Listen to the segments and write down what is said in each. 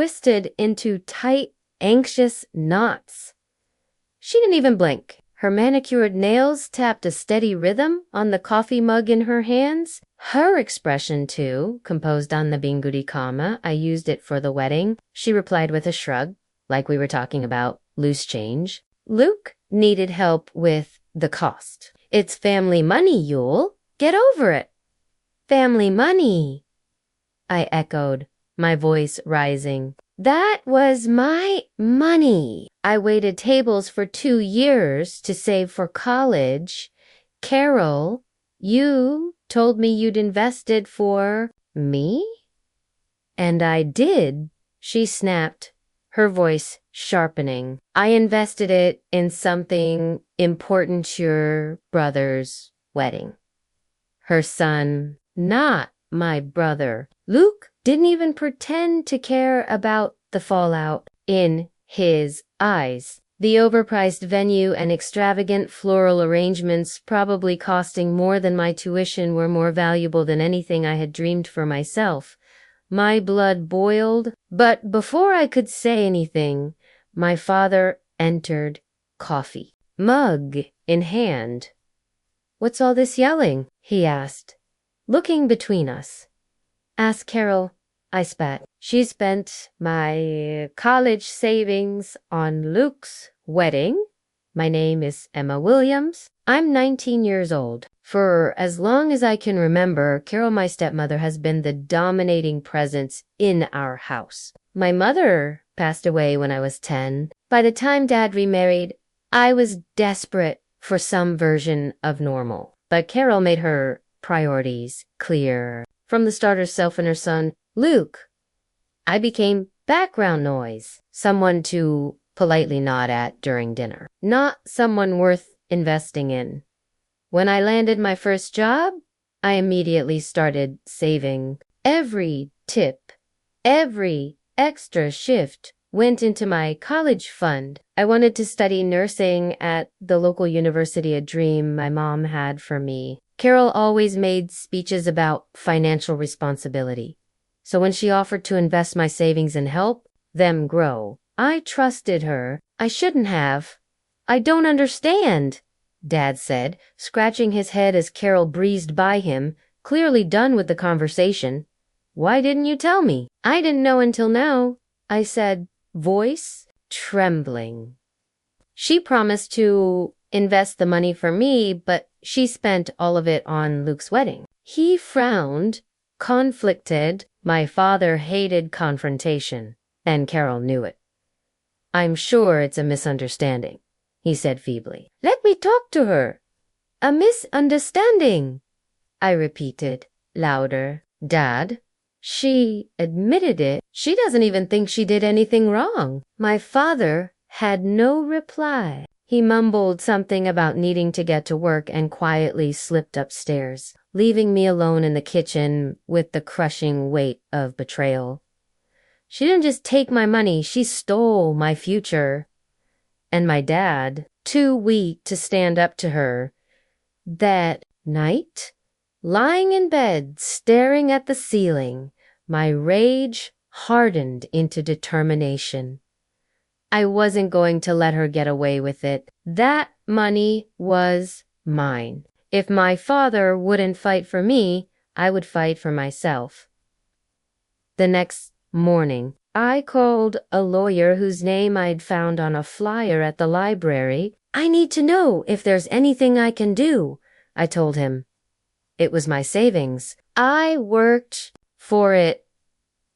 twisted into tight, anxious knots. She didn't even blink. Her manicured nails tapped a steady rhythm on the coffee mug in her hands. Her expression, too, composed on the binguri kama. I used it for the wedding. She replied with a shrug, like we were talking about loose change. Luke needed help with the cost. It's family money, Yule. Get over it. Family money, I echoed, my voice rising. That was my money. I waited tables for 2 years to save for college. Carol, you told me you'd invested for me? And I did, she snapped, her voice sharpening. I invested it in something important to your brother's wedding. Her son, not my brother. Luke didn't even pretend to care about the fallout in his eyes. The overpriced venue and extravagant floral arrangements, probably costing more than my tuition, were more valuable than anything I had dreamed for myself. My blood boiled, but before I could say anything, my father entered, coffee mug in hand. "What's all this yelling?" he asked, looking between us. "Ask Carol," I spat. "She spent my college savings on Luke's wedding. My name is Emma Williams. I'm 19 years old. For as long as I can remember, Carol, my stepmother, has been the dominating presence in our house. My mother passed away when I was 10. By the time Dad remarried, I was desperate for some version of normal. But Carol made her priorities clear. From the start, herself and her son, Luke, I became background noise, someone to politely nod at during dinner, not someone worth investing in. When I landed my first job, I immediately started saving. Every tip, every extra shift went into my college fund. I wanted to study nursing at the local university, a dream my mom had for me. Carol always made speeches about financial responsibility. So when she offered to invest my savings and help them grow, I trusted her. I shouldn't have. I don't understand, Dad said, scratching his head as Carol breezed by him, clearly done with the conversation. Why didn't you tell me? I didn't know until now, I said, voice trembling. She promised to invest the money for me, but she spent all of it on Luke's wedding. He frowned, conflicted. My father hated confrontation, and Carol knew it. I'm sure it's a misunderstanding, he said feebly. Let me talk to her. A misunderstanding, I repeated, louder. Dad, she admitted it. She doesn't even think she did anything wrong. My father had no reply. He mumbled something about needing to get to work and quietly slipped upstairs, leaving me alone in the kitchen with the crushing weight of betrayal. She didn't just take my money, she stole my future. And my dad, too weak to stand up to her, that night, lying in bed, staring at the ceiling, my rage hardened into determination. I wasn't going to let her get away with it. That money was mine. If my father wouldn't fight for me, I would fight for myself. The next morning, I called a lawyer whose name I'd found on a flyer at the library. I need to know if there's anything I can do, I told him. It was my savings. I worked for it.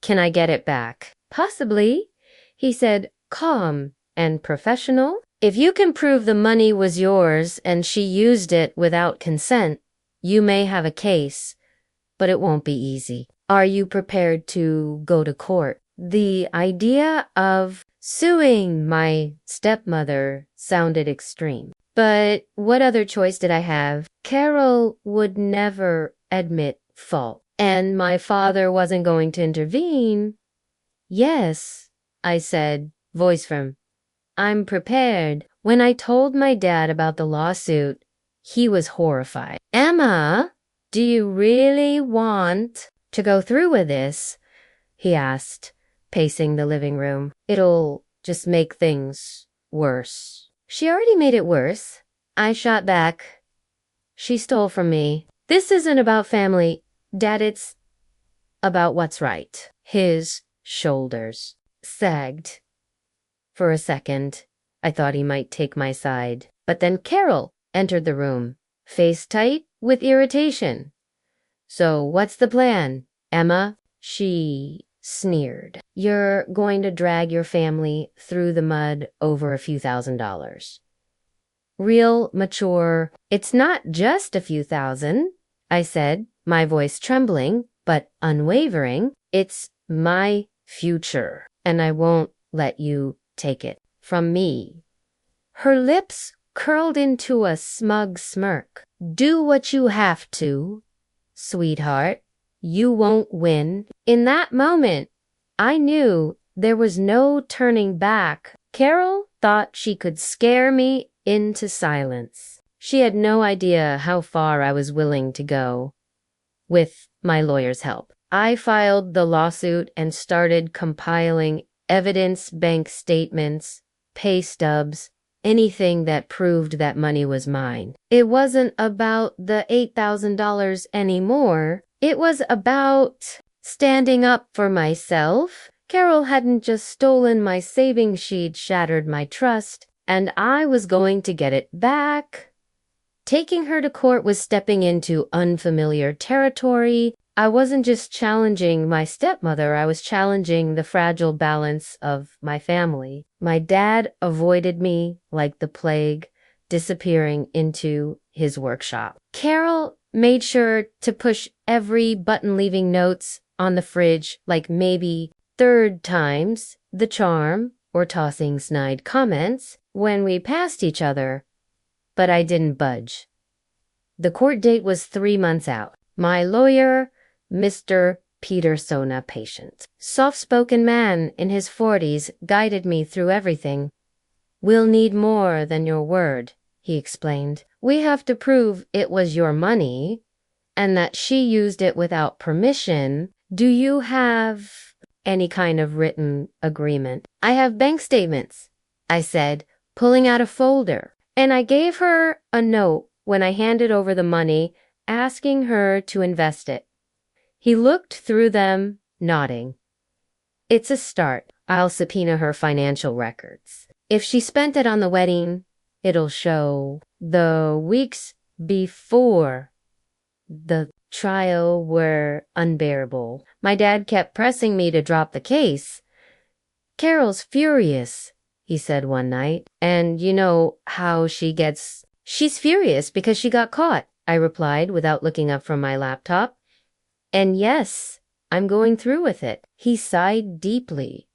Can I get it back? Possibly, he said, calm and professional. If you can prove the money was yours and she used it without consent, you may have a case, but it won't be easy. Are you prepared to go to court? The idea of suing my stepmother sounded extreme. But what other choice did I have? Carol would never admit fault, and my father wasn't going to intervene. Yes, I said, voice firm. I'm prepared. When I told my dad about the lawsuit, he was horrified. Emma, do you really want to go through with this? He asked, pacing the living room. It'll just make things worse. She already made it worse. I shot back. She stole from me. This isn't about family, Dad, it's about what's right. His shoulders sagged. For a second, I thought he might take my side. But then Carol entered the room, face tight with irritation. So what's the plan, Emma? She sneered. You're going to drag your family through the mud over a few $1,000s. Real, mature, it's not just a few thousand, I said, my voice trembling, but unwavering. It's my future, and I won't let you take it from me. Her lips curled into a smug smirk. Do what you have to, sweetheart. You won't win. In that moment, I knew there was no turning back. Carol thought she could scare me into silence. She had no idea how far I was willing to go. With my lawyer's help, I filed the lawsuit and started compiling evidence, bank statements, pay stubs, anything that proved that money was mine. It wasn't about the $8,000 anymore. It was about standing up for myself. Carol hadn't just stolen my savings, she'd shattered my trust, and I was going to get it back. Taking her to court was stepping into unfamiliar territory. I wasn't just challenging my stepmother, I was challenging the fragile balance of my family. My dad avoided me like the plague, disappearing into his workshop. Carol made sure to push every button, leaving notes on the fridge like maybe third times the charm, or tossing snide comments when we passed each other. But I didn't budge. The court date was 3 months out. My lawyer, Mr. Petersona, patient, soft-spoken man in his 40s, guided me through everything. We'll need more than your word, he explained. We have to prove it was your money and that she used it without permission. Do you have any kind of written agreement? I have bank statements, I said, pulling out a folder, and I gave her a note when I handed over the money, asking her to invest it. He looked through them, nodding. It's a start. I'll subpoena her financial records. If she spent it on the wedding, it'll show. The weeks before the trial were unbearable. My dad kept pressing me to drop the case. Carol's furious, he said one night. And you know how she gets. She's furious because she got caught, I replied without looking up from my laptop. And yes, I'm going through with it. He sighed deeply.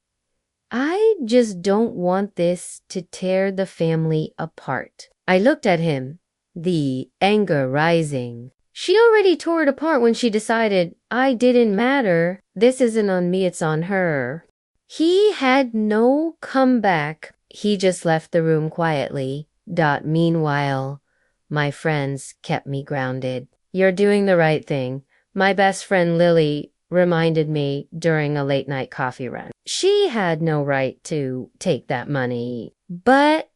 I just don't want this to tear the family apart. I looked at him, the anger rising. She already tore it apart when she decided I didn't matter. This isn't on me, it's on her. He had no comeback. He just left the room quietly. Meanwhile, my friends kept me grounded. You're doing the right thing. My best friend Lily reminded me during a late-night coffee run. She had no right to take that money. But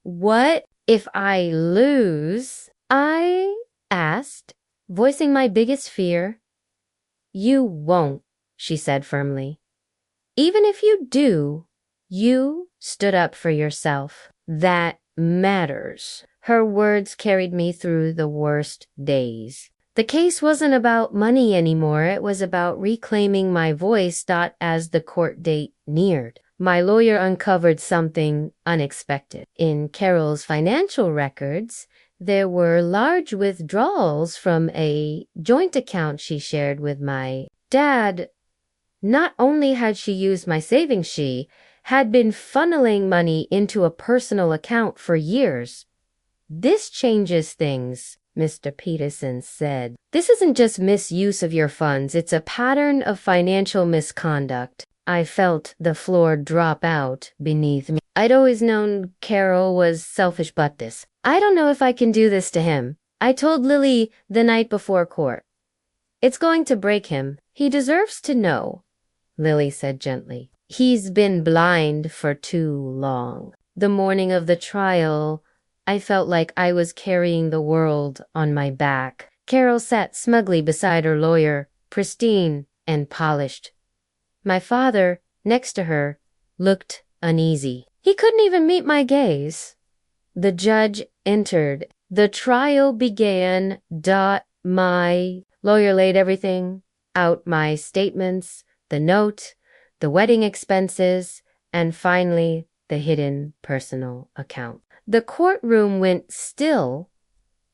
what if I lose? I asked, voicing my biggest fear. You won't, she said firmly. Even if you do, you stood up for yourself. That matters. Her words carried me through the worst days. The case wasn't about money anymore. It was about reclaiming my voice. As the court date neared, my lawyer uncovered something unexpected. In Carol's financial records, there were large withdrawals from a joint account she shared with my dad. Not only had she used my savings, she had been funneling money into a personal account for years. This changes things, Mr. Peterson said. This isn't just misuse of your funds, it's a pattern of financial misconduct. I felt the floor drop out beneath me. I'd always known Carol was selfish, but this. I don't know if I can do this to him. I told Lily the night before court. It's going to break him. He deserves to know. Lily said gently. He's been blind for too long. The morning of the trial, I felt like I was carrying the world on my back. Carol sat smugly beside her lawyer, pristine and polished. My father, next to her, looked uneasy. He couldn't even meet my gaze. The judge entered. The trial began. My lawyer laid everything out, my statements, the note, the wedding expenses, and finally the hidden personal account. The courtroom went still.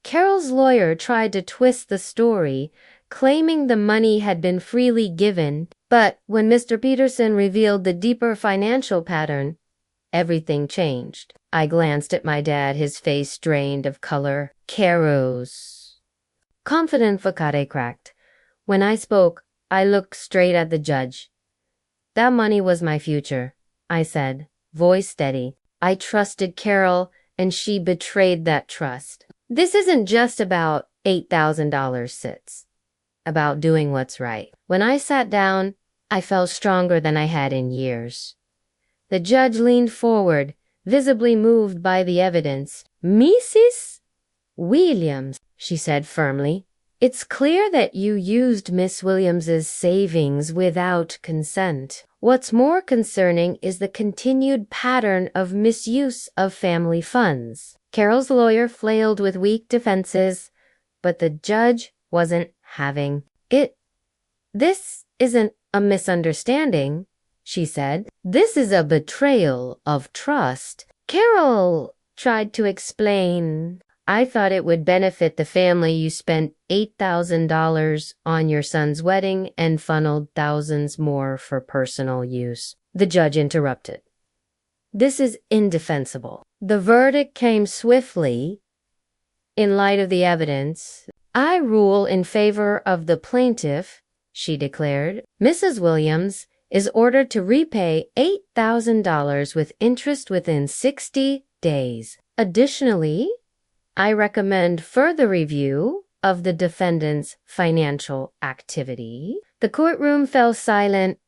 Carol's lawyer tried to twist the story, claiming the money had been freely given, but when Mr. Peterson revealed the deeper financial pattern, everything changed. I glanced at my dad, his face drained of color. Caro's confident facade cracked. When I spoke, I looked straight at the judge. That money was my future, I said, voice steady. I trusted Carol, and she betrayed that trust. This isn't just about $8,000, Sits. About doing what's right. When I sat down, I felt stronger than I had in years. The judge leaned forward, visibly moved by the evidence. Mrs. Williams, she said firmly, it's clear that you used Miss Williams's savings without consent. What's more concerning is the continued pattern of misuse of family funds. Carol's lawyer flailed with weak defenses, but the judge wasn't having it. This isn't a misunderstanding, she said. This is a betrayal of trust. Carol tried to explain. I thought it would benefit the family. You spent $8,000 on your son's wedding and funneled thousands more for personal use. The judge interrupted. This is indefensible. The verdict came swiftly. In light of the evidence, I rule in favor of the plaintiff, she declared. Mrs. Williams is ordered to repay $8,000 with interest within 60 days. Additionally, I recommend further review of the defendant's financial activity. The courtroom fell silent.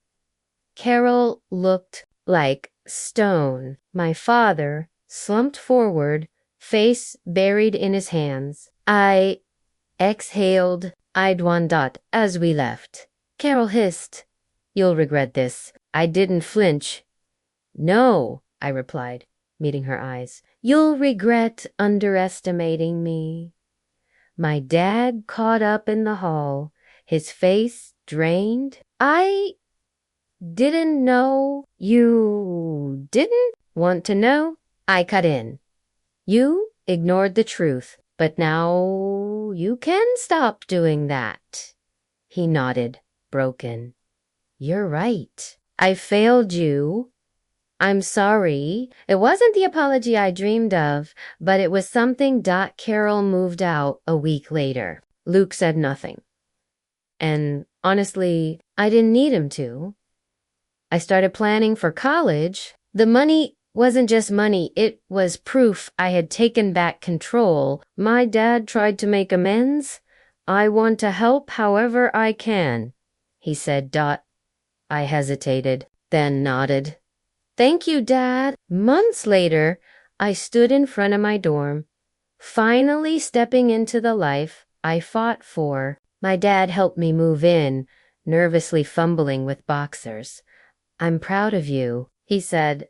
Carol looked like stone. My father slumped forward, face buried in his hands. I exhaled. I'd one dot as we left. Carol hissed, "You'll regret this." I didn't flinch. "No," I replied, meeting her eyes. "You'll regret underestimating me." My dad caught up in the hall, his face drained. "I didn't know." "You didn't want to know?" I cut in. "You ignored the truth, but now you can stop doing that." He nodded, broken. "You're right. I failed you. I'm sorry. It wasn't the apology I dreamed of, but it was something. Carol moved out a week later. Luke said nothing. And honestly, I didn't need him to. I started planning for college. The money wasn't just money, it was proof I had taken back control. My dad tried to make amends. I want to help however I can, he said. I hesitated, then nodded. Thank you, Dad. Months later, I stood in front of my dorm, finally stepping into the life I fought for. My dad helped me move in, nervously fumbling with boxers. "I'm proud of you," he said.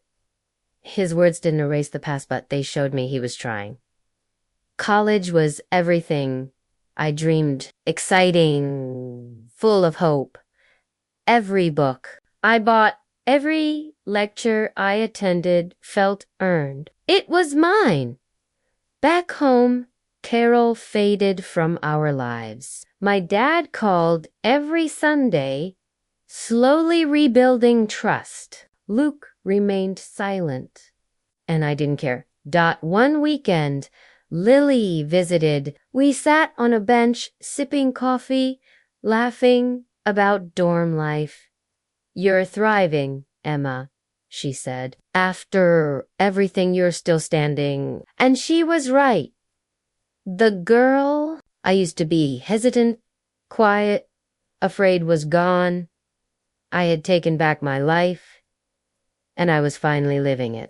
His words didn't erase the past, but they showed me he was trying. College was everything I dreamed, exciting, full of hope. Every book I bought, every lecture I attended felt earned. It was mine. Back home, Carol faded from our lives. My dad called every Sunday, slowly rebuilding trust. Luke remained silent, and I didn't care. One weekend, Lily visited. We sat on a bench, sipping coffee, laughing about dorm life. "You're thriving, Emma," she said. "After everything, you're still standing." And she was right. The girl I used to be, hesitant, quiet, afraid, was gone. I had taken back my life, and I was finally living it.